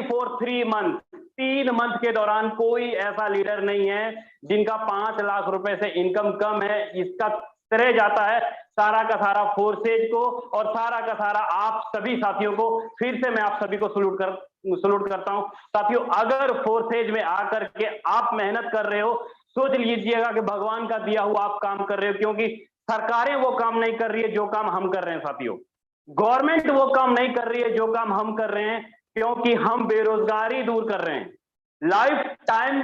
For 3 month, 3 month के दौरान कोई ऐसा लीडर नहीं है जिनका 5 लाख रुपए से इनकम कम है। इसका श्रेय जाता है सारा का सारा फोर्सेज को और सारा का सारा आप सभी साथियों को। फिर से मैं आप सभी को सलूट करता हूं। साथियों, अगर फोर्सेज में आकर के आप मेहनत कर रहे हो, सोच लीजिएगा कि भगवान का दिया हुआ आप काम कर रहे हो, क्योंकि सरकारें वो काम नहीं कर रही है जो काम हम कर रहे हैं। साथियों, गवर्नमेंट वो काम नहीं कर रही है जो काम हम कर रहे हैं, क्योंकि हम बेरोजगारी दूर कर रहे हैं, life time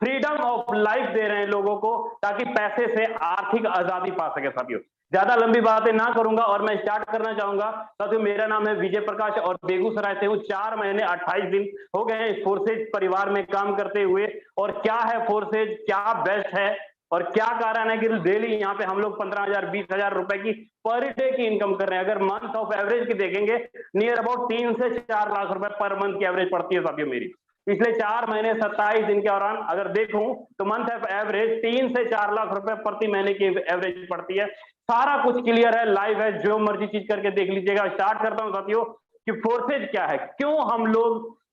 freedom of life दे रहे हैं लोगों को, ताकि पैसे से आर्थिक आजादी पा सके। साथियों, ज्यादा लंबी बातें ना करूंगा और मैं स्टार्ट करना चाहूंगा। साथियों, मेरा नाम है विजय प्रकाश और बेगूसराय से हूं। 4 महीने 28 दिन हो गए हैं इस फोर्सेज परिवार में काम करते हुए। और क्या है फोर्सेज, क्या बेस्ट है और क्या कारण है कि डेली यहाँ पे हम लोग 15,000 20,000 रुपए की पर डे की इनकम कर रहे हैं। अगर मंथ ऑफ एवरेज की देखेंगे, नियर अबाउट 3 से 4 लाख रुपए पर मंथ की एवरेज पड़ती है। साथियों, मेरी पिछले 4 महीने 27 दिन के दौरान अगर देखूं तो मंथ ऑफ एवरेज 3 से 4 लाख रुपए प्रति महीने की एवरेज पड़ती है। सारा कुछ क्लियर है, लाइव है, जो मर्जी चीज करके देख लीजिएगा। स्टार्ट करता हूं साथियों कि फोर्सेज क्या है,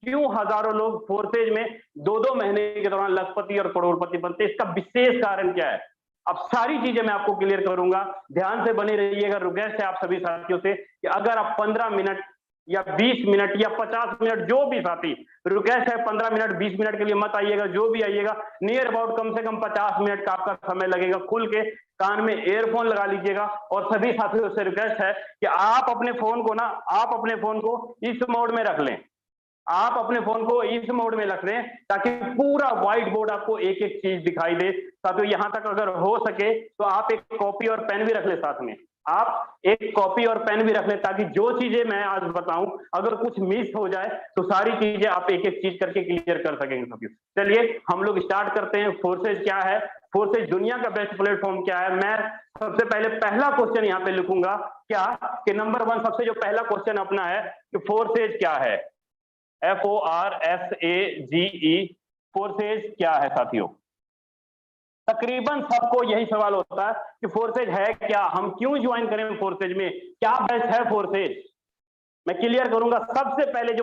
क्यों हजारों लोग फोर्सेज में 2-2 महीने के दौरान लखपति और करोड़पति बनते, इसका विशेष कारण क्या है। अब सारी चीजें मैं आपको क्लियर करूंगा, ध्यान से बने रहिएगा। रिक्वेस्ट है आप सभी साथियों से कि अगर आप 15 मिनट या 20 मिनट या 50 मिनट, जो भी साथी, रिक्वेस्ट है 15 मिनट 20 मिनट के लिए मत आइएगा, जो भी आइएगा नियर अबाउट कम से कम 50 मिनट का आपका समय लगेगा। खुल के कान में एयरफोन लगा लीजिएगा। और सभी साथियों से रिक्वेस्ट है कि आप अपने फोन को इस मोड में रख लें, आप अपने फोन को इस मोड में रख लें, ताकि पूरा व्हाइट बोर्ड आपको एक एक चीज दिखाई दे। साथियों, यहां तक अगर हो सके तो आप एक कॉपी और पेन भी रख ले साथ में, आप एक कॉपी और पेन भी रख ले, ताकि जो चीजें मैं आज बताऊं अगर कुछ मिस हो जाए तो सारी चीजें आप एक एक चीज करके क्लियर कर सकेंगे। साथियों, चलिए हम लोग स्टार्ट करते हैं। फोर्सेज क्या है, फोर्सेज दुनिया का बेस्ट प्लेटफॉर्म क्या है। मैं सबसे पहले पहला क्वेश्चन यहाँ पे लिखूंगा क्या कि नंबर 1 सबसे जो पहला क्वेश्चन अपना है कि फोर्सेज क्या है, FORSAGE, फोर्सेज क्या है। साथियों, तकरीबन सबको यही सवाल होता है कि फोर्सेज है क्या, हम क्यों ज्वाइन करें फोर्सेज में, क्या बेस्ट है फोर्सेज। मैं क्लियर करूंगा। सबसे पहले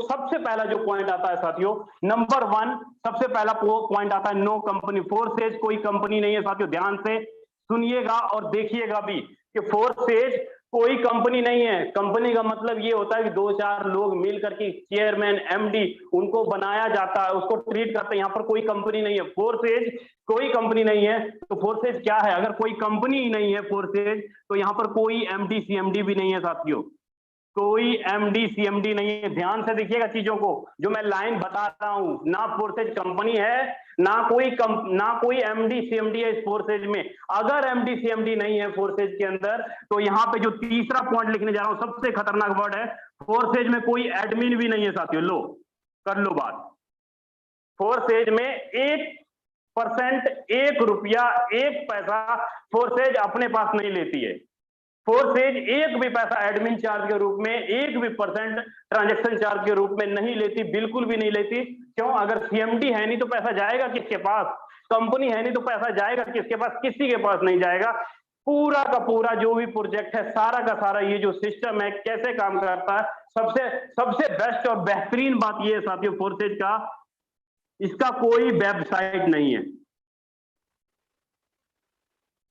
सबसे पहला जो पॉइंट आता है साथियों, नंबर 1 सबसे पहला पॉइंट आता है नो कंपनी। फोर्सेज कोई कंपनी नहीं है। साथियों, ध्यान से सुनिएगा और देखिएगा भी कि फोर्सेज कोई कंपनी नहीं है। कंपनी का मतलब ये होता है कि 2-4 लोग मिलकर के चेयरमैन MD उनको बनाया जाता है, उसको ट्रीट करते हैं। यहाँ पर कोई कंपनी नहीं है। फोर्सेज कोई कंपनी नहीं है। तो फोर्सेज क्या है, अगर कोई कंपनी ही नहीं है फोर्सेज, तो यहाँ पर कोई MD CMD भी नहीं है। साथियों, कोई MD CMD नहीं है। ध्यान से देखिएगा चीजों को, जो मैं लाइन बता रहा हूं, ना फोर्सेज कंपनी है, ना कोई MD CMD है इस फोर्सेज में। अगर MD CMD नहीं है फोर्सेज के अंदर, तो यहाँ पे जो तीसरा पॉइंट लिखने जा रहा हूं, सबसे खतरनाक वर्ड है, फोर्सेज में कोई एडमिन भी नहीं है। साथियों, लो कर लो बात, फोर्सेज में 1%, 1 रुपया 1 पैसा फोर्सेज अपने पास नहीं लेती है। फोर्सेज एक भी पैसा एडमिन चार्ज के रूप में, 1 भी % ट्रांजैक्शन चार्ज के रूप में नहीं लेती, बिल्कुल भी नहीं लेती। क्यों, अगर CMD है नहीं तो पैसा जाएगा किसके पास, कंपनी है नहीं तो पैसा जाएगा किसके पास, किसी के पास नहीं जाएगा। पूरा का पूरा जो भी प्रोजेक्ट है, सारा का सारा ये जो सिस्टम है कैसे काम करता है, सबसे बेस्ट और बेहतरीन बात ये है साथियों फोर्सेज का, इसका कोई वेबसाइट नहीं है।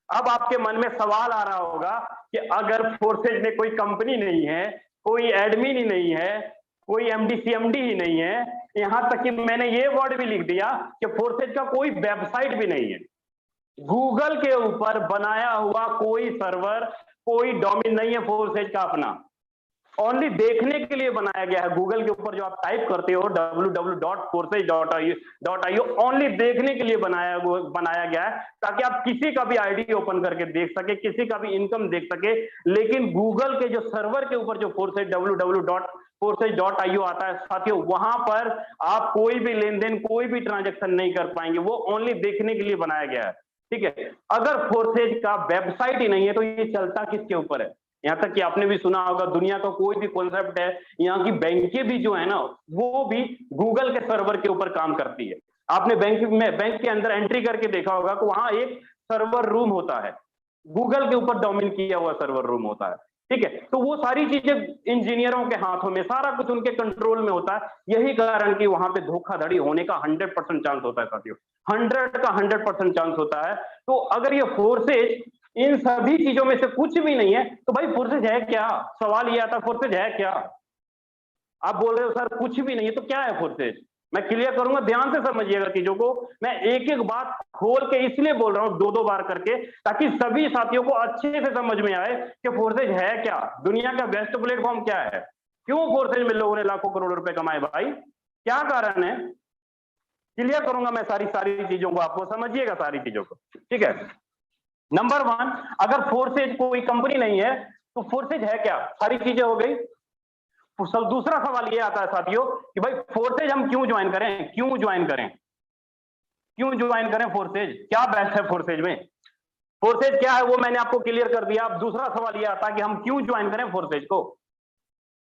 अब आपके मन में सवाल आ रहा होगा कि अगर फोर्सेज में कोई कंपनी नहीं है, कोई एडमिन ही नहीं है, कोई MD CMD ही नहीं है, यहां तक कि मैंने ये वर्ड भी लिख दिया कि फोर्सेज का कोई वेबसाइट भी नहीं है, गूगल के ऊपर बनाया हुआ कोई सर्वर, कोई डोमेन नहीं है फोर्सेज का अपना, ओनली देखने के लिए बनाया गया है। गूगल के ऊपर जो आप टाइप करते हो www.forces.io, ओनली देखने के लिए बनाया गया है, ताकि आप किसी का भी आईडी ओपन करके देख सके, किसी का भी इनकम देख सके। लेकिन गूगल के जो सर्वर के ऊपर जो फोर्सेज www.forces.io आता है साथियों, वहां पर आप कोई भी लेन देन, कोई भी ट्रांजेक्शन नहीं कर पाएंगे, वो ओनली देखने के लिए बनाया गया है। ठीक है, अगर फोर्सेज का वेबसाइट ही नहीं है तो ये चलता किसके ऊपर है। यहाँ तक कि आपने भी सुना होगा, दुनिया का कोई भी कॉन्सेप्ट है, यहाँ की बैंकें भी जो है ना, वो भी गूगल के सर्वर के ऊपर काम करती है। आपने बैंक के अंदर एंट्री करके देखा होगा कि वहां एक सर्वर रूम होता है, गूगल के ऊपर डोमेन किया हुआ सर्वर रूम होता है। ठीक है। तो वो सारी चीजें इंजीनियरों के हाथों में, सारा कुछ उनके कंट्रोल में होता है। यही कारण कि वहां पे धोखाधड़ी होने का 100% चांस होता है साथियों, 100% चांस होता है। तो अगर ये फोर्सेज इन सभी चीजों में से कुछ भी नहीं है तो भाई फोर्सेज है क्या? सवाल ये आता है फोर्सेज है क्या? आप बोल रहे हो सर कुछ भी नहीं है, तो क्या है फोर्सेज? मैं क्लियर करूंगा, ध्यान से समझिएगा चीजों को। मैं एक एक बात खोल के इसलिए बोल रहा हूं दो दो बार करके, ताकि सभी साथियों को अच्छे से समझ में आए कि फोर्सेज है क्या, दुनिया का बेस्ट प्लेटफॉर्म क्या है, क्यों फोर्सेज में लोगों ने लाखों करोड़ रुपए कमाए भाई, क्या कारण है। क्लियर करूंगा मैं सारी सारी चीजों को, आपको समझिएगा सारी चीजों को, ठीक है। नंबर 1, अगर फोर्सेज कोई कंपनी नहीं है तो फोर्सेज है क्या? सारी चीजें हो गई। दूसरा सवाल ये आता है साथियों कि भाई फोर्सेज हम क्यों ज्वाइन करें, क्यों ज्वाइन करें, क्यों ज्वाइन करें फोर्सेज, क्या बेस्ट है फोर्सेज में, फोर्सेज क्या है वो मैंने आपको क्लियर कर दिया। अब दूसरा सवाल ये आता है कि हम क्यों ज्वाइन करें फोर्सेज को,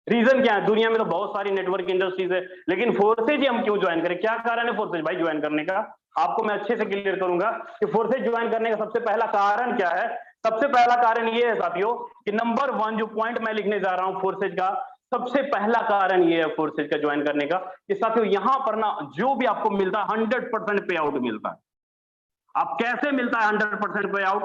रीजन क्या है? दुनिया में तो बहुत सारी नेटवर्क इंडस्ट्रीज है, लेकिन फोर्सेज ही हम क्यों ज्वाइन करें, क्या कारण है फोर्सेज भाई ज्वाइन करने का? आपको मैं अच्छे से क्लियर करूंगा कि फोर्सेज ज्वाइन करने का सबसे पहला कारण क्या है। सबसे पहला कारण ये है साथियों कि नंबर 1 जो पॉइंट मैं लिखने जा रहा हूं फोर्सेज का, सबसे पहला कारण ये है फोर्सेज का ज्वाइन करने का कि साथियों यहां पर ना जो भी आपको मिलता है 100% पे आउट मिलता है। आप कैसे मिलता है 100% पे आउट?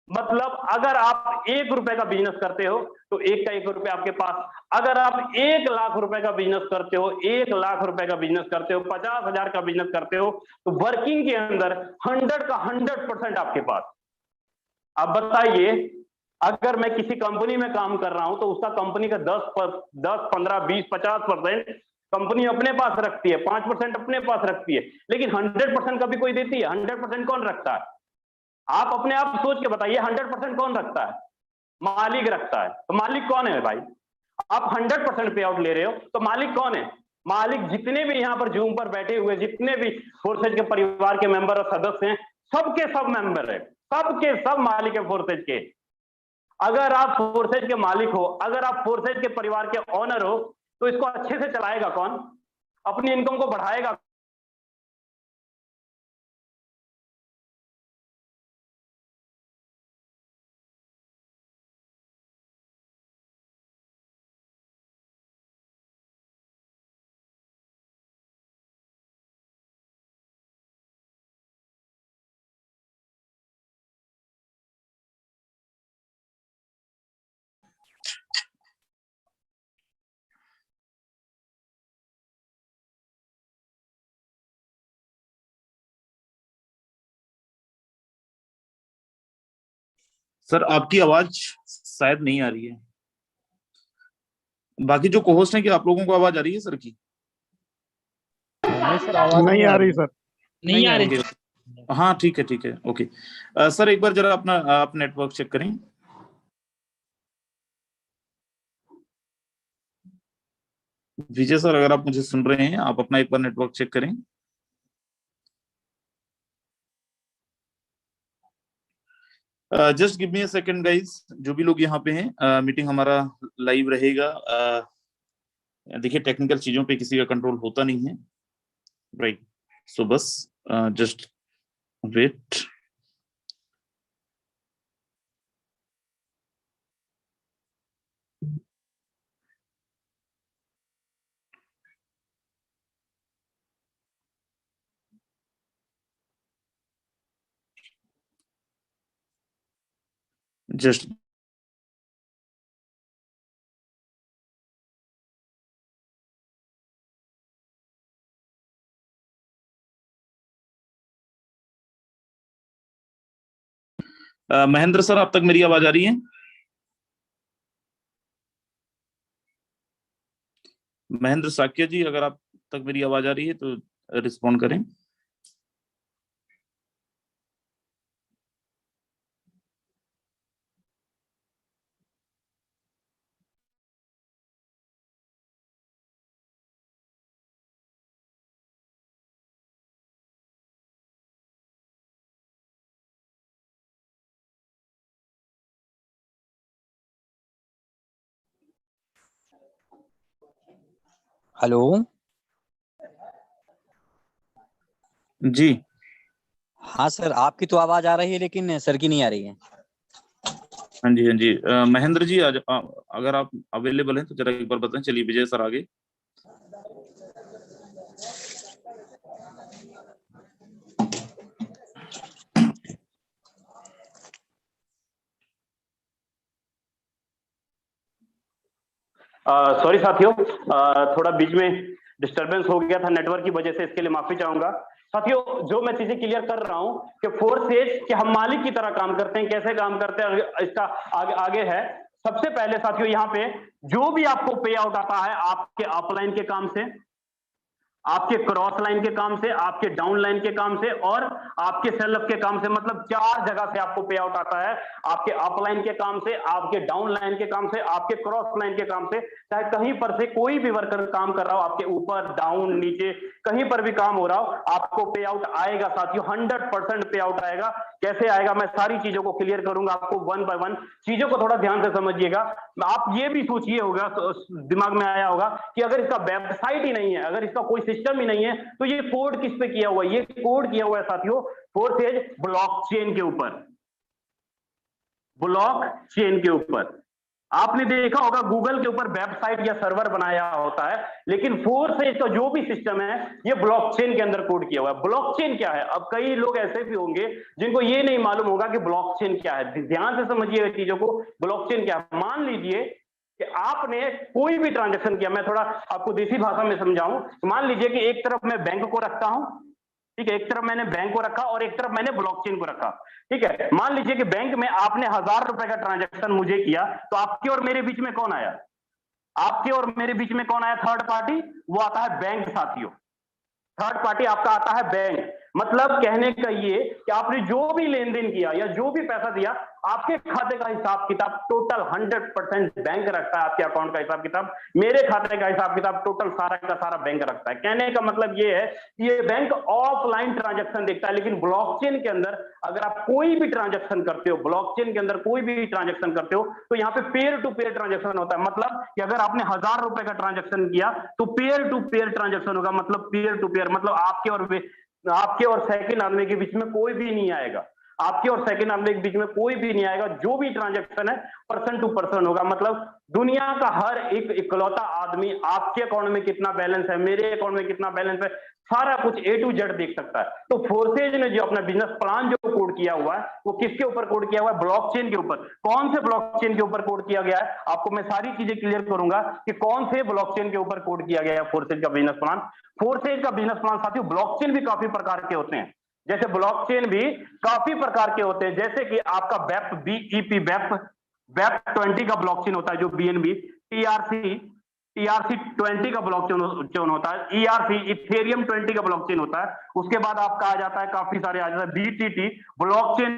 मतलब अगर आप 1 रुपए का बिजनेस करते हो तो 1 का 1 रुपए आपके पास, अगर आप 1 लाख रुपए का बिजनेस करते हो, 1 लाख रुपए का बिजनेस करते हो, 50,000 का बिजनेस करते हो, तो वर्किंग के अंदर 100 का 100% आपके पास। अब बताइए अगर मैं किसी कंपनी में काम कर रहा हूं तो उसका कंपनी का 10 15 20 50% कंपनी अपने पास रखती है, 5% अपने पास रखती है, लेकिन 100% कभी कोई देती है? 100% कौन रखता है? आप अपने आप सोच के बताइए 100% कौन रखता है? मालिक रखता है। तो मालिक कौन है भाई? आप 100% पे आउट ले रहे हो तो मालिक कौन है? मालिक जितने भी यहां पर जूम पर बैठे हुए जितने भी फोर्सेज के परिवार के मेंबर और सदस्य हैं, सबके सब मेंबर है, सबके सब मालिक है फोर्सेज के। अगर आप फोर्सेज के मालिक हो, अगर आप फोर्सेज के परिवार के ऑनर हो, तो इसको अच्छे से चलाएगा कौन? अपनी इनकम को बढ़ाएगा सर आपकी आवाज शायद नहीं आ रही है। बाकी जो कोहोस्ट हैं, कि आप लोगों को आवाज आ रही है सर की? नहीं सर, आवाज नहीं आ रही सर, नहीं आ रही। ओके, हाँ ठीक है ओके। सर एक बार जरा अपना आप नेटवर्क चेक करें। विजय सर अगर आप मुझे सुन रहे हैं, आप अपना एक बार नेटवर्क चेक करें। Just give me a second guys, जो भी लोग यहाँ पे हैं, मीटिंग हमारा लाइव रहेगा। देखिए टेक्निकल चीजों पे किसी का कंट्रोल होता नहीं है, राइट। सो बस just wait. Just Mahendra sir, आप तक मेरी आवाज आ रही है? महेंद्र साक्य जी, अगर आप तक मेरी आवाज आ रही है तो रिस्पॉन्ड करें। हेलो जी हाँ सर, आपकी तो आवाज आ रही है लेकिन सर की नहीं आ रही है। हाँ जी, हाँ जी। महेंद्र जी, आज अगर आप अवेलेबल हैं तो जरा एक बार बताएं। चलिए विजय सर आगे। सॉरी साथियों, थोड़ा बीच में डिस्टरबेंस हो गया था नेटवर्क की वजह से, इसके लिए माफी चाहूंगा। साथियों, जो मैं चीजें क्लियर कर रहा हूं कि फोर्सेज कि हम मालिक की तरह काम करते हैं, कैसे काम करते हैं, इसका आगे है। सबसे पहले साथियों, यहाँ पे जो भी आपको पे आउट आता है आपके अपलाइन के काम से, आपके क्रॉस लाइन के काम से, आपके डाउन लाइन के काम से और आपके सेल्फ के काम से, मतलब 4 जगह से आपको पे आउट आता है। आपके अप लाइन के काम से, आपके डाउन लाइन के काम से, आपके क्रॉस लाइन के काम से। चाहे कहीं पर से कोई भी वर्कर काम कर रहा हो, आपके ऊपर डाउन नीचे कहीं पर भी काम हो रहा हो, आपको पे आउट आएगा साथियों, 100% पे आउट आएगा। कैसे आएगा, मैं सारी चीजों को क्लियर करूंगा आपको वन बाय वन। चीजों को थोड़ा ध्यान से समझिएगा। आप ये भी सोचिए होगा, दिमाग में आया होगा कि अगर इसका वेबसाइट ही नहीं है, अगर इसका कोई सिस्टम ही नहीं है, तो ये कोड किस पे किया हुआ है? ये कोड किया हुआ है साथियों फोर्सेज ब्लॉकचेन के ऊपर, ब्लॉकचेन के ऊपर। आपने देखा होगा गूगल के ऊपर वेबसाइट या सर्वर बनाया होता है, लेकिन फोर्सेज का जो भी सिस्टम है ये ब्लॉकचेन के अंदर कोड किया हुआ है। ब्लॉकचेन क्या है? अब कई लोग ऐसे भी होंगे जिनको ये नहीं मालूम होगा कि ब्लॉकचेन क्या है। ध्यान से समझिए चीजों को। ब्लॉकचेन क्या है? मान लीजिए कि आपने कोई भी ट्रांजेक्शन किया, मैं थोड़ा आपको देसी भाषा में समझाऊं। मान लीजिए कि एक तरफ मैं बैंक को रखता हूं, ठीक है, एक तरफ मैंने बैंक को रखा और एक तरफ मैंने ब्लॉकचेन को रखा, ठीक है। मान लीजिए कि बैंक में आपने 1000 रुपए का ट्रांजैक्शन मुझे किया, तो आपके और मेरे बीच में कौन आया? आपके और मेरे बीच में कौन आया? Third party. वो आता है बैंक साथियों। थर्ड पार्टी आपका आता है बैंक। मतलब कहने का ये कि आपने जो भी लेन देन किया या जो भी पैसा दिया, आपके खाते का हिसाब किताब टोटल 100% बैंक रखता है। आपके अकाउंट का हिसाब किताब, मेरे खाते का हिसाब किताब टोटल सारा का सारा बैंक रखता है। कहने का मतलब ये है कि ये बैंक ऑफलाइन ट्रांजैक्शन देखता है, लेकिन ब्लॉकचेन के अंदर अगर आप कोई भी ट्रांजैक्शन करते हो, ब्लॉकचेन के अंदर कोई भी ट्रांजैक्शन करते हो, तो यहाँ पे पेयर टू पेयर ट्रांजैक्शन होता है। मतलब कि अगर आपने 1000 रुपए का ट्रांजैक्शन किया तो पेयर टू पेयर ट्रांजैक्शन होगा। मतलब पेयर टू पेयर मतलब आपके और सेकंड आदमी के बीच में कोई भी नहीं आएगा। आपके और सेकंड आदमी के बीच में कोई भी नहीं आएगा। जो भी ट्रांजैक्शन है पर्सन टू पर्सन होगा। मतलब दुनिया का हर एक इकलौता आदमी आपके अकाउंट में कितना बैलेंस है, मेरे अकाउंट में कितना बैलेंस है, सारा कुछ ए टू जेड देख सकता है। तो फोर्सेज ने जो अपना बिजनेस प्लान जो कोड किया हुआ है, वो किसके ऊपर कोड किया हुआ है? ब्लॉकचेन के ऊपर। कौन से ब्लॉकचेन के ऊपर कोड किया गया है? आपको मैं सारी चीजें क्लियर करूंगा कि कौन से ब्लॉकचेन के ऊपर कोड किया गया है फोर्सेज का बिजनेस प्लान। फोर्सेज का बिजनेस प्लान साथियों, ब्लॉकचेन भी काफी प्रकार के होते हैं। जैसे ब्लॉकचेन भी काफी प्रकार के होते हैं, जैसे कि आपका वेप, बीईपी वेप 20 का ब्लॉकचेन होता है, जो बीएनबी, टीआरसी 20 का ब्लॉकचेन होता है, ईआरसी इथेरियम 20 का ब्लॉकचेन होता है। उसके बाद आपका आ जाता है, काफी सारे आ जाता है, बीटीटी ब्लॉकचेन,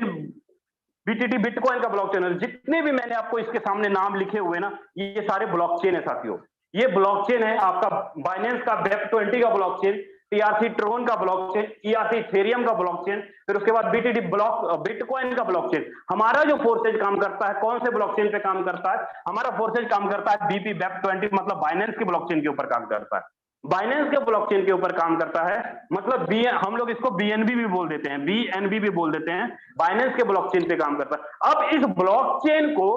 बीटीटी बिटकॉइन का ब्लॉकचेन है। जितने भी मैंने आपको इसके सामने नाम लिखे हुए ना, ये सारे ब्लॉकचेन है साथियों। ये ब्लॉकचेन है आपका बाइनेंस का वेब 20 का ब्लॉकचेन, टीआरसी ट्रोन का ब्लॉकचेन, ईआरसी इथेरियम का ब्लॉकचेन, फिर उसके बाद बीटीटी बिटकॉइन का ब्लॉकचेन। हमारा जो फोर्सेज काम करता है, कौन से ब्लॉकचेन पे काम करता है? हमारा फोर्सेज काम करता है बीपी वेब 20, मतलब बाइनेंस के ब्लॉकचेन के ऊपर काम करता है। बाइनेंस के ब्लॉकचेन के ऊपर काम करता है, मतलब हम लोग इसको बीएनबी भी बोल देते हैं, बीएनबी भी बोल देते हैं। बाइनेंस के ब्लॉकचेन पे काम करता है। अब इस ब्लॉकचेन को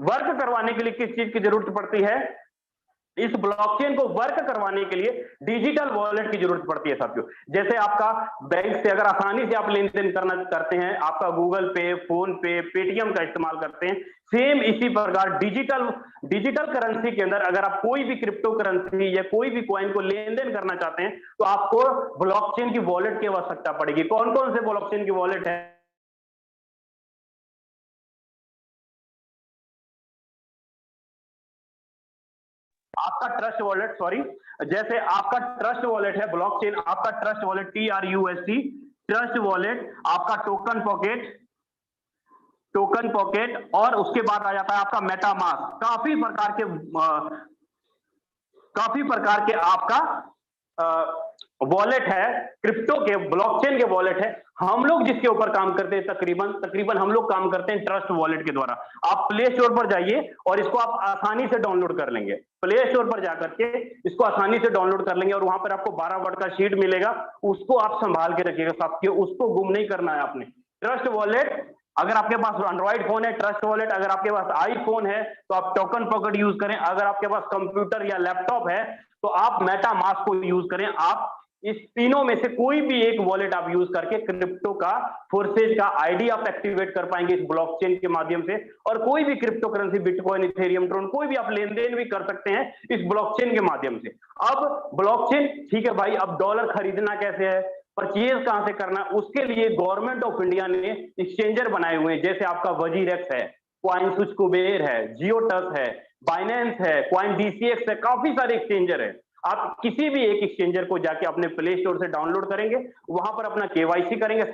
वर्क करवाने के लिए किस चीज की जरूरत पड़ती है? इस ब्लॉकचेन को वर्क करवाने के लिए डिजिटल वॉलेट की जरूरत पड़ती है साथियों। जैसे आपका बैंक से अगर आसानी से आप लेन देन करते हैं, आपका गूगल पे, फोन पे, पेटीएम का इस्तेमाल करते हैं, सेम इसी प्रकार डिजिटल करेंसी के अंदर अगर आप कोई भी क्रिप्टो करेंसी या कोई भी कॉइन को लेन देन करना चाहते हैं, तो आपको ब्लॉकचेन की वॉलेट की आवश्यकता पड़ेगी। कौन कौन से ब्लॉकचेन की वॉलेट है? आपका ट्रस्ट वॉलेट, सॉरी, जैसे आपका ट्रस्ट वॉलेट है ब्लॉकचेन, आपका trust wallet TRUST trust wallet, आपका टोकन पॉकेट, और उसके बाद आ जाता है आपका मेटामास्क। काफी प्रकार के आपका वॉलेट है, क्रिप्टो के ब्लॉकचेन के वॉलेट है। हम लोग जिसके ऊपर काम करते हैं तकरीबन हम लोग काम करते हैं ट्रस्ट वॉलेट के द्वारा। आप प्ले स्टोर पर जाइए और इसको आप आसानी से डाउनलोड कर लेंगे। प्ले स्टोर पर जाकर के इसको आसानी से डाउनलोड कर लेंगे और वहां पर आपको 12 वर्ड का शीट मिलेगा। उसको आप संभाल के रखिएगा साथियों, उसको गुम नहीं करना है आपने। ट्रस्ट वॉलेट अगर आपके पास एंड्रॉइड फोन है, ट्रस्ट वॉलेट, अगर आपके पास आईफोन है तो आप टोकन पॉकेट यूज करें, अगर आपके पास कंप्यूटर या लैपटॉप है तो आप मेटामास्क को यूज करें। आप इस तीनों में से कोई भी एक वॉलेट आप यूज करके क्रिप्टो का फोर्सेज का आईडी आप एक्टिवेट कर पाएंगे इस ब्लॉकचेन के माध्यम से, और कोई भी crypto currency, bitcoin, Ethereum, Tron, कोई भी आप लेन देन भी कर सकते हैं इस ब्लॉकचेन के माध्यम से। अब ब्लॉकचेन ठीक है भाई, अब डॉलर खरीदना कैसे है, परचेज कहां से करना, उसके लिए गवर्नमेंट ऑफ इंडिया ने एक्सचेंजर बनाए हुए हैं, जैसे आपका वजीरेक्स है, कॉइनस्विच कुबेर है, जियोटस है, बाइनेंस है, कॉइन डीसीएक्स है, काफी सारे एक्सचेंजर है। आप किसी भी एक एक्सचेंजर को जाके अपने प्ले स्टोर से डाउनलोड करेंगे, वहां पर अपना केवाईसी करेंगे,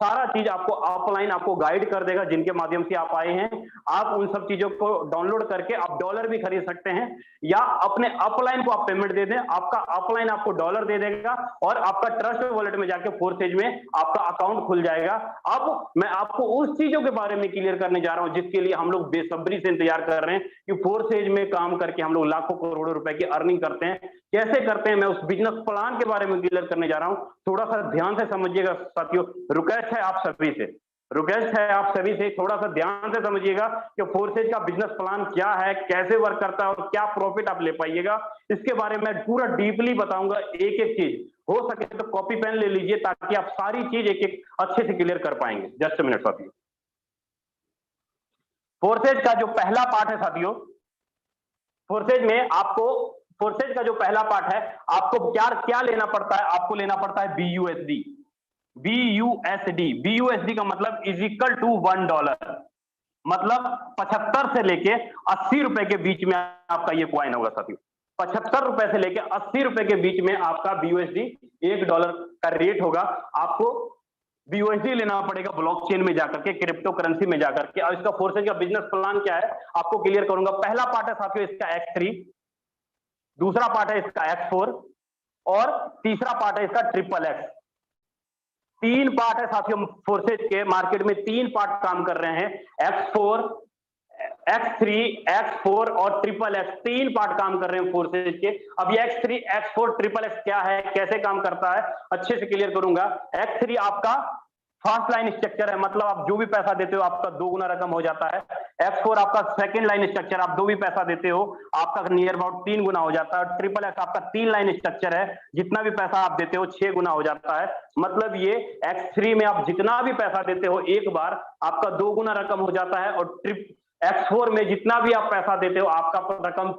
सारा चीज आपको ऑफलाइन आपको गाइड कर देगा, जिनके माध्यम से आप आए हैं। आप उन सब चीजों को डाउनलोड करके आप डॉलर भी खरीद सकते हैं, या अपने अपलाइन को आप पेमेंट दे दें, आपका अपलाइन आपको डॉलर दे देगा और आपका ट्रस्ट वॉलेट में जाके फोर्सेज में आपका अकाउंट खुल जाएगा। अब मैं आपको उस चीजों के बारे में क्लियर करने जा रहा हूं जिसके लिए हम लोग बेसब्री से इंतजार कर रहे हैं कि फोर्सेज में काम करके हम लोग लाखों करोड़ों रुपए की अर्निंग करते हैं, कैसे करते हैं। मैं उस बिजनेस प्लान के बारे में क्लियर करने जा रहा हूं, थोड़ा सा ध्यान से समझिएगा साथियों। रिक्वेस्ट है आप सभी से थोड़ा सा ध्यान से समझिएगा कि फोर्सेज का बिजनेस प्लान क्या है, कैसे वर्क करता है और क्या प्रॉफिट आप ले पाइएगा, इसके बारे में पूरा डीपली बताऊंगा। एक एक चीज हो सके तो कॉपी पेन ले लीजिए ताकि आप सारी चीज एक एक अच्छे से क्लियर कर पाएंगे। जस्ट अ मिनट साथियों। फोर्सेज का जो पहला पार्ट है साथियों, फोर्सेज में आपको फोर्सेज का जो पहला पार्ट है, आपको क्या लेना पड़ता है, आपको लेना पड़ता है BUSD। BUSD का मतलब इज इक्वल टू $1, मतलब 75 से लेके 80 रुपए के बीच में आपका ये क्वाइन होगा साथियों। 75 रुपए से लेके 80 रुपए के बीच में आपका BUSD $1 का रेट होगा। आपको BUSD लेना पड़ेगा ब्लॉकचेन में जाकर के, क्रिप्टो करेंसी में जाकर के। और इसका फोर्सेज का बिजनेस प्लान क्या है आपको क्लियर करूंगा। पहला पार्ट है साथियों इसका X3, दूसरा पार्ट है इसका X4 और तीसरा पार्ट है इसका XXX। 3 पार्ट है साथियों फोर्सेज के, मार्केट में 3 पार्ट काम कर रहे हैं, X4, X3, X4 और XXX, 3 पार्ट काम कर रहे हैं फोर्सेज के। अब ये X3, X4, XXX क्या है, कैसे काम करता है, अच्छे से क्लियर करूंगा। X3 आपका फर्स्ट लाइन स्ट्रक्चर है, मतलब आप जो भी पैसा देते हो आपका 2 गुना रकम हो जाता है। X4 आपका सेकंड लाइन स्ट्रक्चर, आप जो भी पैसा देते हो आपका नियर अबाउट 3 गुना हो जाता है। XXX आपका 3 लाइन स्ट्रक्चर है, जितना भी पैसा आप देते हो 6 गुना हो जाता है। मतलब ये X3 में आप जितना भी पैसा देते हो एक बार आपका 2 गुना रकम हो जाता है, और X4 में जितना भी आप पैसा देते हो आपका रकम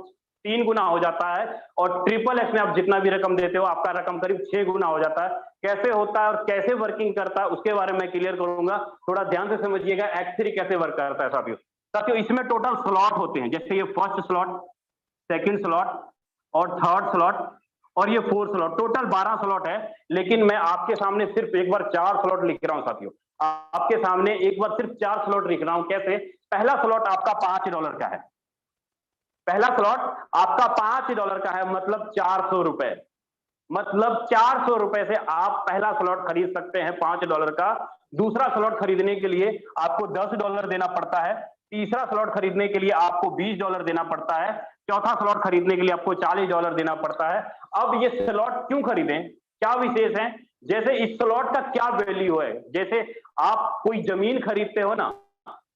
3 गुना हो जाता है, और XXX में आप जितना भी रकम देते हो आपका रकम करीब 6 गुना हो जाता है। कैसे होता है और कैसे वर्किंग करता है उसके बारे में क्लियर करूंगा, थोड़ा ध्यान से समझिएगा। X3 कैसे वर्क करता है साथियों इसमें टोटल स्लॉट होते हैं, जैसे ये फर्स्ट स्लॉट, सेकंड स्लॉट और थर्ड स्लॉट और ये 4 स्लॉट, टोटल 12 स्लॉट है। लेकिन मैं आपके सामने सिर्फ एक बार 4 स्लॉट लिख रहा हूं साथियों, आपके सामने एक बार सिर्फ 4 स्लॉट लिख रहा हूं। कैसे? पहला स्लॉट आपका $5 का है, पहला स्लॉट आपका $5 का है, मतलब 400 रुपए, मतलब 400 रुपए से आप पहला स्लॉट खरीद सकते हैं $5 का। दूसरा स्लॉट खरीदने के लिए आपको $10 देना पड़ता है, तीसरा स्लॉट खरीदने के लिए आपको $20 देना पड़ता है, चौथा स्लॉट खरीदने के लिए आपको $40 देना पड़ता है। अब ये स्लॉट क्यों खरीदें, क्या विशेष है? जैसे इस स्लॉट का क्या वैल्यू है, जैसे आप कोई जमीन खरीदते हो ना,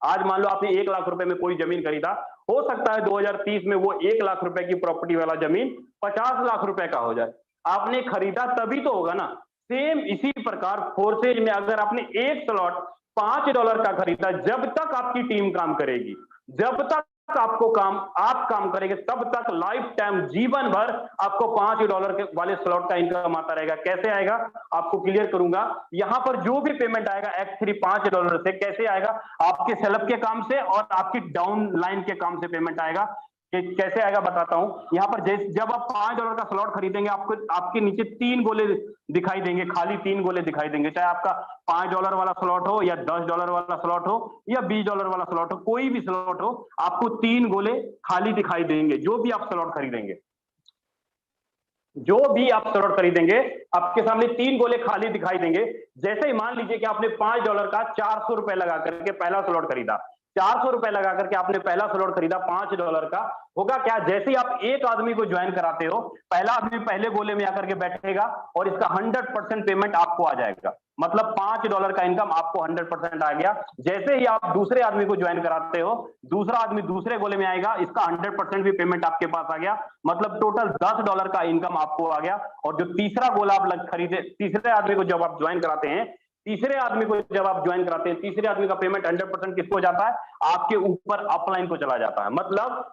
आज मान लो आपने 1 लाख रुपए में कोई जमीन खरीदा, हो सकता है 2030 में वो 1 लाख रुपए की प्रॉपर्टी वाला जमीन 50 लाख रुपए का हो जाए। आपने खरीदा तभी तो होगा ना। सेम इसी प्रकार फोर्सेज में अगर आपने एक स्लॉट $5 का खरीदा, जब तक आपकी टीम काम करेगी, जब तक आपको आप काम करेंगे, तब तक लाइफ टाइम, जीवन भर आपको $5 के वाले स्लॉट का इनकम आता रहेगा। कैसे आएगा आपको क्लियर करूंगा। यहां पर जो भी पेमेंट आएगा X3 $5 से, कैसे आएगा? आपके सेलअप के काम से और आपकी डाउन लाइन के काम से पेमेंट आएगा। कैसे आएगा बताता हूं। यहाँ पर जब आप $5 का स्लॉट खरीदेंगे, आपको आपके नीचे 3 गोले दिखाई देंगे, खाली 3 गोले दिखाई देंगे, चाहे आपका $5 वाला स्लॉट हो या $10 वाला स्लॉट हो या $20 वाला स्लॉट हो, कोई भी स्लॉट हो, आपको 3 गोले खाली दिखाई देंगे। जो भी आप स्लॉट खरीदेंगे, जो भी आप स्लॉट खरीदेंगे, आपके सामने 3 गोले खाली दिखाई देंगे। जैसे ही मान लीजिए कि आपने $5 का 400 रुपए लगा करके पहला स्लॉट खरीदा, 400 रुपए लगा करके आपने पहला स्लॉट खरीदा $5 का, होगा क्या? जैसे ही आप एक आदमी को ज्वाइन कराते हो, पहला आदमी पहले गोले में आकर के बैठेगा और इसका 100% पेमेंट आपको आ जाएगा। मतलब $5 का इनकम आपको 100% आ गया। जैसे ही आप दूसरे आदमी को ज्वाइन कराते हो, दूसरा आदमी दूसरे गोले में आएगा, इसका 100% भी पेमेंट आपके पास आ गया, मतलब टोटल $10 का इनकम आपको आ गया। और जो तीसरा गोला आप खरीदे, तीसरे आदमी को जब आप ज्वाइन कराते हैं, तीसरे आदमी को जब आप ज्वाइन कराते हैं, तीसरे आदमी का पेमेंट 100% किसको जाता है? आपके ऊपर अपलाइन को चला जाता है। मतलब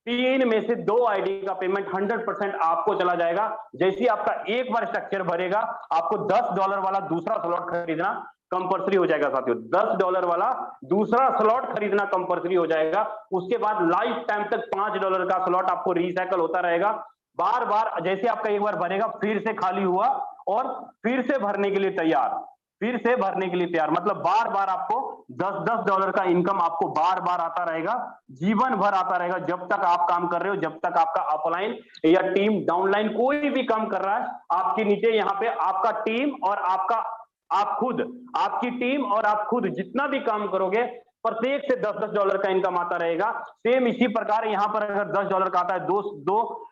3 में से 2 आईडी का पेमेंट 100% आपको चला जाएगा। जैसे आपका एक बार स्ट्रक्चर भरेगा, आपको $10 वाला दूसरा स्लॉट खरीदना कंपल्सरी हो जाएगा साथियों। $10 वाला दूसरा स्लॉट खरीदना कंपल्सरी हो जाएगा। उसके बाद लाइफ टाइम तक $5 का स्लॉट आपको रिसाइकल होता रहेगा। बार बार जैसे आपका एक बार भरेगा, फिर से खाली हुआ और फिर से भरने के लिए तैयार, फिर से भरने के लिए तैयार, मतलब बार बार आपको $10 का इनकम आपको बार बार आता रहेगा, जीवन भर आता रहेगा, जब तक आप काम कर रहे हो, जब तक आपका अपलाइन या टीम डाउनलाइन कोई भी काम कर रहा है। आपके नीचे यहाँ पे आपका टीम और आप खुद, आपकी टीम और आप खुद जितना भी काम करोगे, प्रत्येक से $10 का इनकम आता रहेगा। सेम इसी प्रकार यहाँ पर अगर $10 का आता है, दो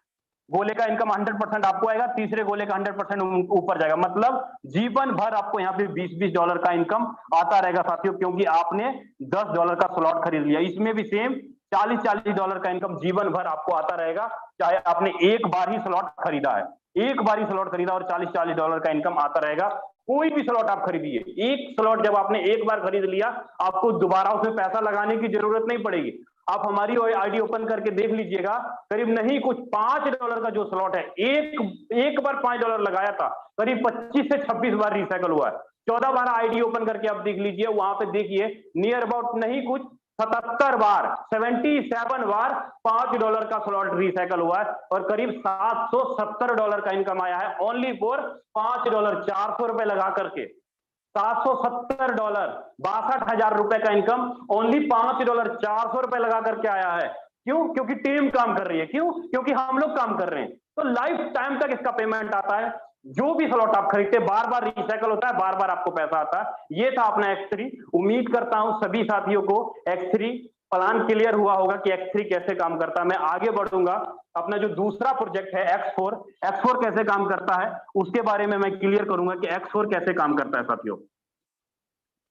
गोले का इनकम 100% आपको आएगा, तीसरे गोले का 100% ऊपर जाएगा, मतलब जीवन भर आपको यहाँ पे $20 का इनकम आता रहेगा साथियों, क्योंकि आपने $10 का स्लॉट खरीद लिया। इसमें भी सेम $40 का इनकम जीवन भर आपको आता रहेगा, चाहे आपने एक बार ही स्लॉट खरीदा है, एक बार ही स्लॉट खरीदा और $40 का इनकम आता रहेगा। कोई भी स्लॉट आप खरीदिए, एक स्लॉट जब आपने एक बार खरीद लिया, आपको दोबारा उसमें पैसा लगाने की जरूरत नहीं पड़ेगी। आप हमारी आईडी ओपन करके देख लीजिएगा, करीब नहीं कुछ $5 का जो स्लॉट है, एक बार $5 लगाया था, करीब 25 से 26 बार रिसाइकल हुआ है। 14 बार आईडी ओपन करके आप देख लीजिए, वहां पे देखिए नियर अबाउट नहीं कुछ 77 बार $5 का स्लॉट रिसाइकल हुआ है और करीब $770 का इनकम आया है ओनली फॉर $5, ₹400 लगा करके। $770, 62,000 रुपए का इनकम ओनली $5, ₹400 लगा करके आया है। क्यों? क्योंकि टीम काम कर रही है। क्यों? क्योंकि हम लोग काम कर रहे हैं। तो लाइफ टाइम तक इसका पेमेंट आता है। जो भी स्लॉट आप खरीदते बार बार रिसाइकल होता है, बार बार आपको पैसा आता है। ये था अपना X3। उम्मीद करता हूं सभी साथियों को X3 प्लान क्लियर हुआ होगा कि X3 कैसे काम करता है। मैं आगे बढ़ूंगा, अपना जो दूसरा प्रोजेक्ट है X4 कैसे काम करता है उसके बारे में मैं क्लियर करूंगा कि X4 कैसे काम करता है साथियों।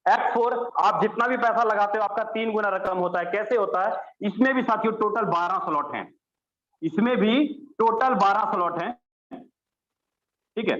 X4 आप जितना भी पैसा लगाते हो आपका 3 गुना रकम होता है। कैसे होता है? इसमें भी साथियों टोटल 12 स्लॉट हैं, इसमें भी टोटल 12 स्लॉट हैं, ठीक है,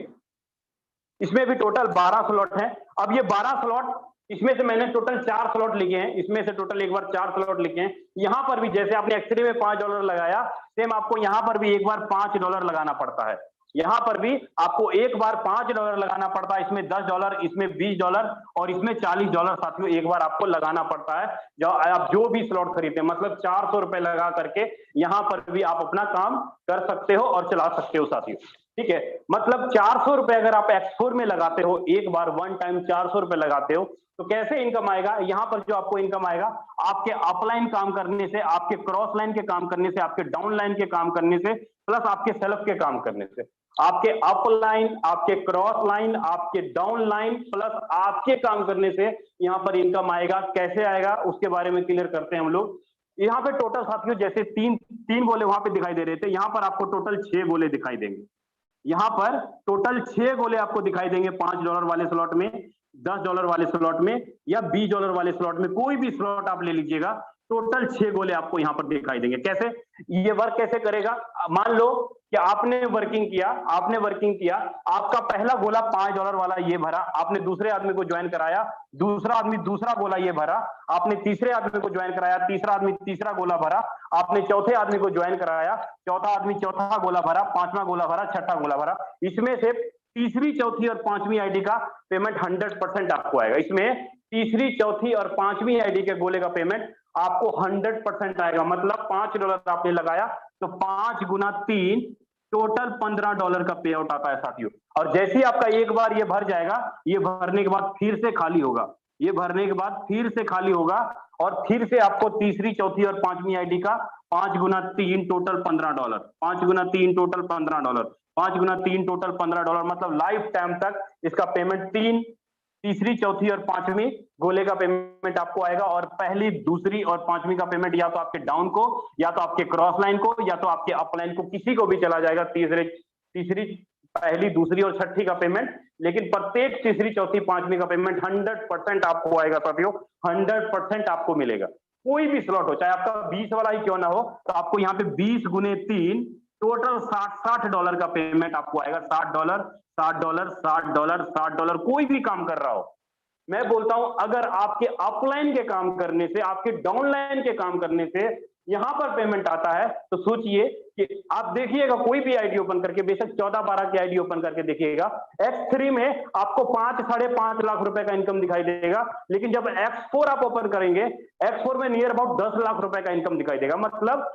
इसमें भी टोटल 12 स्लॉट हैं। अब ये 12 स्लॉट, इसमें से मैंने टोटल 4 स्लॉट लिखे हैं, इसमें से टोटल एक बार 4 स्लॉट लिखे हैं। यहां पर भी जैसे आपने X3 में $5 लगाया, सेम आपको यहां पर भी एक बार $5 लगाना पड़ता है। यहां पर भी आपको एक बार $5 लगाना पड़ता है। इसमें $10, इसमें $20 और इसमें $40 साथियों एक बार आपको लगाना पड़ता है। जो आप जो भी स्लॉट खरीदते हैं, मतलब ₹400 लगा करके यहां पर भी आप अपना काम कर सकते हो और चला सकते हो साथियों, ठीक है। मतलब ₹400 अगर आप X4 में लगाते हो, एक बार वन टाइम ₹400 लगाते हो, तो कैसे इनकम आएगा? यहां पर जो आपको इनकम आएगा, आपके अपलाइन काम करने से, आपके क्रॉस लाइन के काम करने से, आपके डाउन लाइन के काम करने से, प्लस आपके सेल्फ के काम करने से, आपके अपलाइन, आपके क्रॉस लाइन, आपके डाउन लाइन, प्लस आपके काम करने से यहां पर इनकम आएगा। कैसे आएगा उसके बारे में क्लियर करते हैं हम लोग। यहाँ पे टोटल साथियों जैसे तीन गोले वहां पे दिखाई दे रहे थे, यहाँ पर आपको टोटल 6 गोले दिखाई देंगे। यहाँ पर टोटल 6 गोले आपको दिखाई देंगे, $5 वाले स्लॉट में, $10 वाले स्लॉट में या $20 वाले स्लॉट में, कोई भी स्लॉट आप ले लीजिएगा, टोटल 6 गोले आपको यहाँ पर दिखाई देंगे। कैसे ये वर्क कैसे करेगा? मान लो कि आपने वर्किंग किया, आपका पहला गोला $5 वाला ये भरा, आपने दूसरे आदमी को ज्वाइन कराया, दूसरा आदमी दूसरा गोला ये भरा, आपने तीसरे आदमी को ज्वाइन कराया, तीसरा आदमी तीसरा गोला भरा, आपने चौथे आदमी को ज्वाइन कराया, चौथा आदमी चौथा गोला भरा, पांचवा गोला भरा, छठा गोला भरा। इसमें से तीसरी, चौथी और पांचवी आईडी का पेमेंट 100% आपको आएगा। इसमें तीसरी, चौथी और पांचवी आईडी के गोले का पेमेंट आपको 100% आएगा। मतलब $5 आपने लगाया तो 5 गुना 3 टोटल $15 का पे आउट आता है साथियों। और जैसे ही आपका एक बार ये भर जाएगा, ये भरने के बाद फिर से खाली होगा, ये भरने के बाद फिर से खाली होगा और फिर से आपको तीसरी, चौथी और पांचवी आईडी का 5 गुना 3 टोटल $15, 5 गुना 3 टोटल $15, 5 गुना 3 टोटल $15। मतलब लाइफ टाइम तक इसका पेमेंट तीसरी, चौथी और पांचवी गोले का पेमेंट आपको आएगा। और पहली, दूसरी और पांचवी का पेमेंट या तो आपके डाउन को, या तो आपके क्रॉस लाइन को, या तो आपके अप लाइन को, किसी को भी चला जाएगा। तीसरी, पहली, दूसरी और छठी का पेमेंट, लेकिन प्रत्येक तीसरी, चौथी, पांचवी का पेमेंट 100% आपको आएगा साथियों, 100% आपको मिलेगा। कोई भी स्लॉट हो, चाहे आपका 20 वाला ही क्यों ना हो, तो आपको यहाँ पे 20 गुने 3 टोटल $60 का पेमेंट आपको आएगा। $60, $60, $60, $60, कोई भी काम कर रहा हो। मैं बोलता हूं अगर आपके अपलाइन के काम करने से, आपके डाउनलाइन के काम करने से यहां पर पेमेंट आता है, तो सोचिए कि आप देखिएगा कोई भी आईडी ओपन करके, बेशक 14-12 की आईडी ओपन करके देखिएगा, X3 में आपको 5-5.5 लाख रुपए का इनकम दिखाई देगा, लेकिन जब X4 आप ओपन करेंगे, X4 में नियर अबाउट 10 लाख रुपए का इनकम दिखाई देगा। मतलब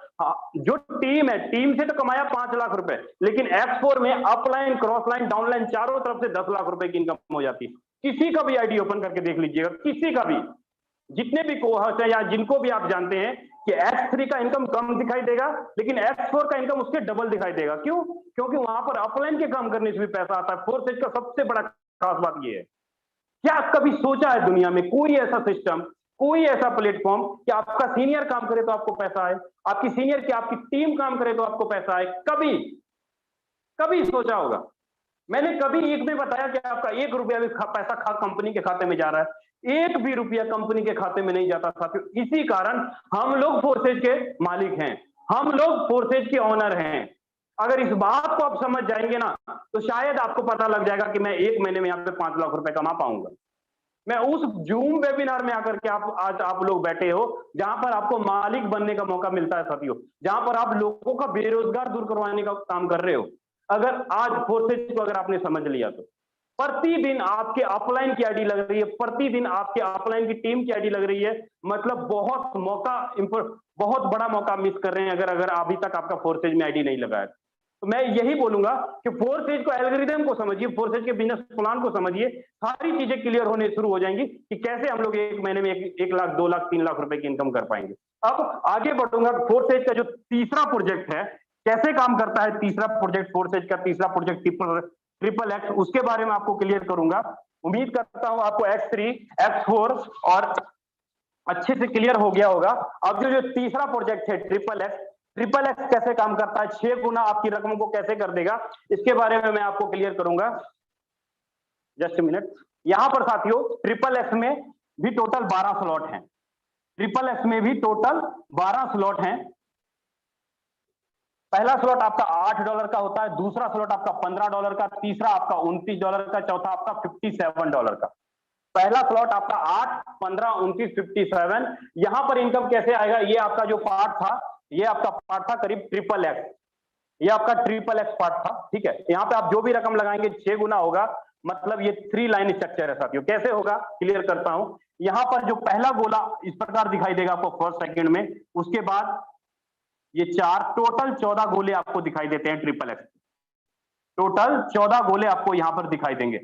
जो टीम है, टीम से तो कमाया 5 लाख रुपए, लेकिन X4 में अपलाइन, क्रॉसलाइन, डाउनलाइन चारों तरफ से 10 लाख रुपए की इनकम हो जाती है। किसी का भी आईडी ओपन करके देख लीजिएगा, किसी का भी, जितने भी कोहर्स है या जिनको भी आप जानते हैं कि X3 का इनकम कम दिखाई देगा, लेकिन X4 का इनकम उसके डबल दिखाई देगा। क्यों? क्योंकि वहां पर अपलाइन के काम करने से भी पैसा आता है। फोर्सेज का सबसे बड़ा खास बात यह है, क्या कभी सोचा है दुनिया में कोई ऐसा सिस्टम, कोई ऐसा प्लेटफॉर्म कि आपका सीनियर काम करे तो आपको पैसा आए, आपकी सीनियर की आपकी टीम काम करे तो आपको पैसा आए? कभी कभी सोचा होगा? मैंने कभी एक भी बताया कि आपका 1 रुपया भी पैसा कंपनी के खाते में जा रहा है? 1 भी रुपया कंपनी के खाते में नहीं जाता साथियों। इसी कारण हम लोग फोर्सेज के मालिक हैं, हम लोग फोर्सेज के ऑनर हैं। अगर इस बात को आप समझ जाएंगे ना, तो शायद आपको पता लग जाएगा कि मैं 1 महीने में यहाँ पे 5 लाख रुपए कमा पाऊंगा। मैं उस जूम वेबिनार में आकर के आज आप लोग बैठे हो, जहां पर आपको मालिक बनने का मौका मिलता है साथियों, जहां पर आप लोगों का बेरोजगार दूर करवाने का काम कर रहे हो। अगर आज फोर्सेज को अगर आपने समझ लिया तो प्रतिदिन आपके अपलाइन की आईडी लग रही है, प्रतिदिन आपके अपलाइन की टीम की आईडी लग रही है, मतलब बहुत बड़ा मौका मिस कर रहे हैं अगर अभी तक आपका फोर्सेज में आईडी नहीं लगा है। तो मैं यही बोलूंगा कि फोर्सेज को, एल्गोरिथम को समझिए, फोर्सेज के बिजनेस प्लान को समझिए, सारी चीजें क्लियर होने शुरू हो जाएंगी कि कैसे हम लोग 1 महीने में 1 लाख, 2 लाख, 3 लाख रुपए की इनकम कर पाएंगे। अब आगे बढ़ूंगा, फोर्सेज का जो तीसरा प्रोजेक्ट है, कैसे काम करता है तीसरा प्रोजेक्ट, फोर्सेज का तीसरा प्रोजेक्ट ट्रिपल एक्स, उसके बारे में आपको क्लियर करूंगा। उम्मीद करता हूं आपको X3, X4 और अच्छे से क्लियर हो गया होगा। अब जो तीसरा प्रोजेक्ट है ट्रिपल एक्स कैसे काम करता है, 6 गुना आपकी रकम को कैसे कर देगा, इसके बारे में मैं आपको क्लियर करूंगा। Just a minute. यहां पर साथियों ट्रिपल एक्स में भी टोटल 12 स्लॉट हैं, ट्रिपल एक्स में भी टोटल 12 स्लॉट हैं। पहला स्लॉट आपका $8 का होता है, दूसरा स्लॉट आपका $15 का, तीसरा आपका $29 का, चौथा आपका $57 का। पहला स्लॉट आपका 8, 15, 29, 57। यहां पर इनकम कैसे आएगा, ये आपका जो पार्ट था, ये आपका पार्ट था करीब ट्रिपल एक्स, ये आपका ट्रिपल एक्स पार्ट था, ठीक है। यहाँ पे आप जो भी रकम लगाएंगे 6 गुना होगा, मतलब ये 3 लाइन स्ट्रक्चर है साथियों। कैसे होगा क्लियर करता हूं। यहां पर जो पहला गोला इस प्रकार दिखाई देगा आपको फर्स्ट सेकंड में, उसके बाद ये 4, टोटल 14 गोले आपको दिखाई देते हैं ट्रिपल एक्स। टोटल 14 गोले आपको यहां पर दिखाई देंगे,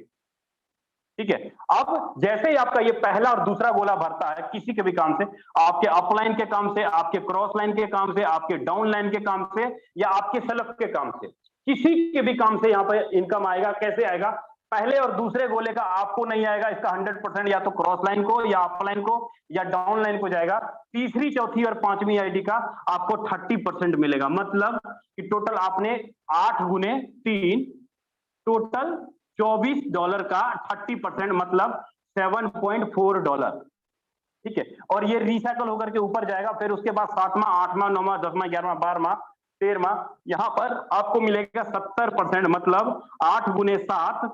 ठीक है। अब जैसे ही आपका ये पहला और दूसरा गोला भरता है किसी के भी काम से, आपके अपलाइन के काम से, आपके क्रॉस लाइन के काम से, आपके डाउन लाइन के काम से, या आपके सेल्फ के काम से, किसी के भी काम से यहाँ पर इनकम आएगा। कैसे आएगा, पहले और दूसरे गोले का आपको नहीं आएगा, इसका 100% या तो क्रॉस लाइन को, या अपलाइन को, या डाउन लाइन को जाएगा। तीसरी, चौथी और पांचवी आईडी का आपको 30% मिलेगा। मतलब कि टोटल आपने 8 गुने 3, टोटल $24 का 30%, मतलब $7.4, ठीक है। और ये रिसाइकल होकर के ऊपर जाएगा, फिर उसके बाद 7वां, 8वां, 9वां, 10वां, 11वां, 12वां, 13वां, यहां पर आपको मिलेगा 70%, मतलब 8 गुने 7,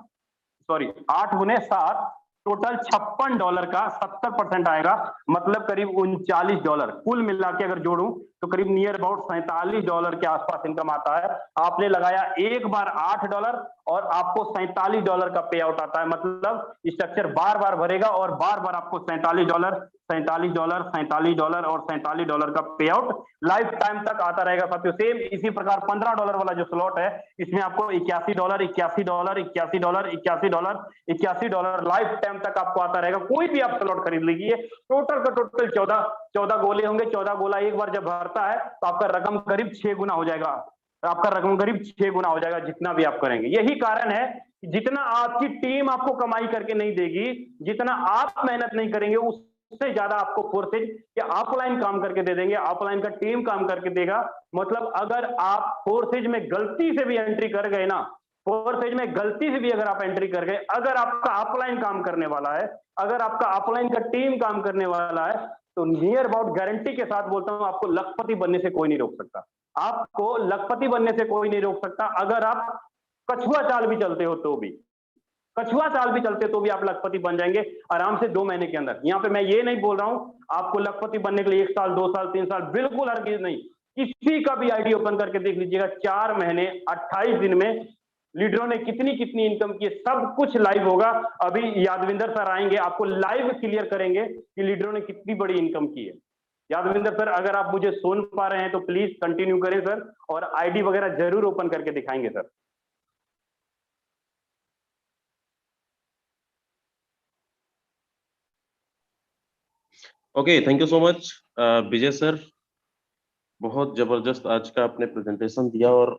सॉरी 8 गुने 7, टोटल $56 का 70% आएगा, मतलब करीब $39। कुल मिला के अगर जोड़ूं तो करीब नियर अबाउट $47 के आसपास इनकम आता है। आपने लगाया एक बार $8 और आपको $47 का पे आउट आता है। मतलब स्ट्रक्चर बार बार भरेगा और बार बार आपको $47, $47, $47 और $47 का पे आउट लाइफ टाइम तक आता रहेगा साथियों। सेम इसी प्रकार $15 वाला जो स्लॉट है, इसमें आपको $81, $81, $81, $81, $81 लाइफ टाइम तक आपको आता रहेगा। कोई भी आप स्लॉट खरीद लीजिए, टोटल का टोटल 14 गोले होंगे। 14 गोला एक बार जब भरता है तो आपका रकम करीब 6 गुना हो जाएगा, आपका रकम करीब 6 गुना हो जाएगा जितना भी आप करेंगे। यही कारण है जितना आपकी टीम आपको कमाई करके नहीं देगी, जितना आप मेहनत नहीं करेंगे, उससे ज्यादा आपको फोर्सेज या ऑफलाइन काम करके दे देंगे, ऑफलाइन का टीम काम करके देगा। मतलब अगर आप फोर्सेज में गलती से भी एंट्री कर गए ना, फोरसेज में गलती से भी अगर आप एंट्री कर गए, अगर आपका अपलाइन काम करने वाला है, अगर आपका अपलाइन का टीम काम करने वाला है, तो नियर अबाउट गारंटी के साथ बोलता हूं, आपको लखपति बनने से कोई नहीं रोक सकता। आपको लखपति बनने से कोई नहीं रोक सकता। अगर आप कछुआ चाल भी चलते हो तो भी, कछुआ चाल भी चलते तो भी आप लखपति बन जाएंगे आराम से 2 महीने के अंदर। यहाँ पे मैं ये नहीं बोल रहा हूं आपको लखपति बनने के लिए 1 साल, 2 साल, 3 साल, बिल्कुल हरगिज नहीं। किसी का भी आईडी ओपन करके देख लीजिएगा, 4 महीने 28 दिन में लीडरों ने कितनी कितनी इनकम की, सब कुछ लाइव होगा। अभी यादविंदर सर आएंगे, आपको लाइव क्लियर करेंगे कि लीडरों ने कितनी बड़ी इनकम की है। यादविंदर सर, अगर आप मुझे सुन पा रहे हैं तो प्लीज कंटिन्यू करें सर, और आईडी वगैरह जरूर ओपन करके दिखाएंगे sir. Okay, thank you so much Vijay sir, बहुत जबरदस्त आज का आपने प्रेजेंटेशन दिया और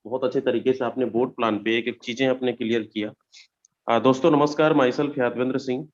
बहुत अच्छे तरीके से आपने बोर्ड प्लान पे एक एक चीजें आपने क्लियर किया। दोस्तों नमस्कार, माई सेल्फ यादवेंद्र सिंह।